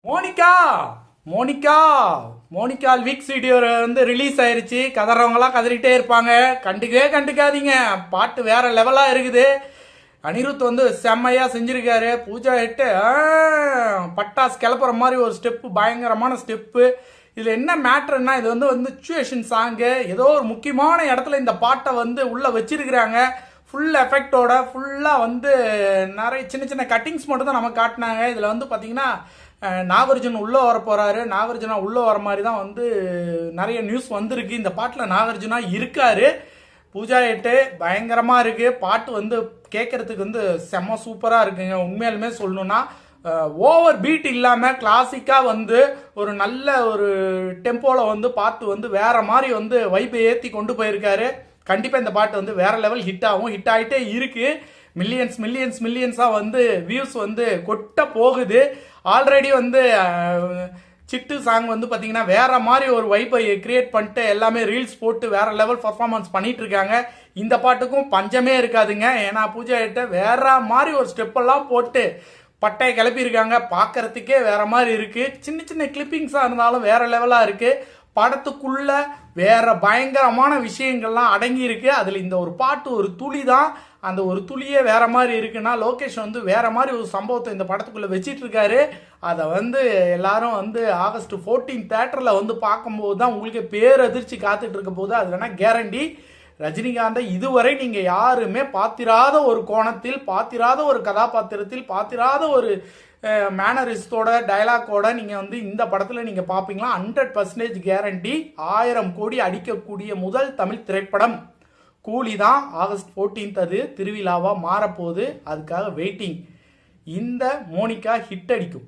Monica Monica Monica weeks video வந்து release ஆயிருச்சு. கதறவங்களாம் கதறிட்டே இருப்பாங்க, கண்டுக்காதீங்க. பாட்டு வேற லெவலாக இருக்குது. அனிருத் வந்து செம்மையா செஞ்சிருக்காரு. பூஜா ஹிட்டு பட்டாஸ் கிளப்புற மாதிரி ஒரு ஸ்டெப்பு, பயங்கரமான ஸ்டெப்பு. இதில் என்ன மேட்ருன்னா, இது வந்து சிச்சுவேஷன் சாங்கு. ஏதோ ஒரு முக்கியமான இடத்துல இந்த பாட்டை வந்து உள்ளே வச்சிருக்கிறாங்க. ஃபுல் எஃபெக்டோட ஃபுல்லாக வந்து நிறைய சின்ன சின்ன கட்டிங்ஸ் மட்டும் தான் நமக்கு காட்டினாங்க. இதில் வந்து பார்த்தீங்கன்னா நாகார்ஜுன் உள்ளே வர போகிறாரு. நாகார்ஜுனா உள்ளே வர மாதிரி தான் வந்து நிறைய நியூஸ் வந்திருக்கு. இந்த பாட்டில் நாகார்ஜுனா இருக்காரு. பூஜா ஹிட்டு பயங்கரமாக இருக்குது. பாட்டு வந்து கேட்குறதுக்கு வந்து செம்ம சூப்பராக இருக்குங்க. உண்மையாலுமே சொல்லணுன்னா ஓவர் பீட் இல்லாமல் கிளாசிக்காக வந்து ஒரு நல்ல ஒரு டெம்போவில் வந்து பாட்டு வந்து வேற மாதிரி வந்து வைப்பை ஏற்றி கொண்டு போயிருக்காரு. கண்டிப்பாக இந்த பாட்டு வந்து வேற லெவல் ஹிட் ஆகும். ஹிட் ஆகிட்டே இருக்கு. மில்லியன்ஸாக வந்து வியூஸ் வந்து கொட்ட போகுது. ஆல்ரெடி வந்து சிட்டு சாங் வந்து பார்த்தீங்கன்னா வேற மாதிரி ஒரு வைப்பை கிரியேட் பண்ணிட்டு எல்லாமே ரீல்ஸ் போட்டு வேற லெவல் பர்ஃபார்மன்ஸ் பண்ணிட்டு இருக்காங்க. இந்த பாட்டுக்கும் பஞ்சமே இருக்காதுங்க. ஏன்னா பூஜா ஹிட்ட வேற மாதிரி ஒரு ஸ்டெப்பெல்லாம் போட்டு பட்டையை கிளப்பியிருக்காங்க. பார்க்கறதுக்கே வேற மாதிரி இருக்கு. சின்ன சின்ன கிளிப்பிங்ஸாக இருந்தாலும் வேற லெவலாக இருக்கு. படத்துக்குள்ள வேற பயங்கரமான விஷயங்கள்லாம் அடங்கி இருக்கு. அதில் இந்த ஒரு பாட்டு ஒரு துளி தான். அந்த ஒரு துளியே வேற மாதிரி இருக்குன்னா, லோகேஷ் வந்து வேற மாதிரி ஒரு சம்பவத்தை இந்த படத்துக்குள்ள வச்சிட்டு இருக்காரு. அதை வந்து எல்லாரும் வந்து ஆகஸ்ட் 14 தேட்டரில் வந்து பார்க்கும்போது தான் உங்களுக்கு பேரதிர்ச்சி காத்துட்டு இருக்க போது. அது வேணா கேரண்டி. ரஜினிகாந்தை இதுவரை நீங்க யாருமே பார்த்திராத ஒரு கோணத்தில், பார்த்திராத ஒரு கதாபாத்திரத்தில், பார்த்திராத ஒரு மேனரிஸ்டோட டைலாக்கோட நீங்க வந்து இந்த படத்துல நீங்க பாப்பீங்களா? 100% கேரண்டி. 1000 கோடி அடிக்கக்கூடிய முதல் தமிழ் திரைப்படம் கூலி தான். ஆகஸ்ட் 14 அது திருவிழாவா மாறப்போகுது. அதுக்காக வெயிட்டிங். இந்த மோனிகா ஹிட் அடிக்கும்.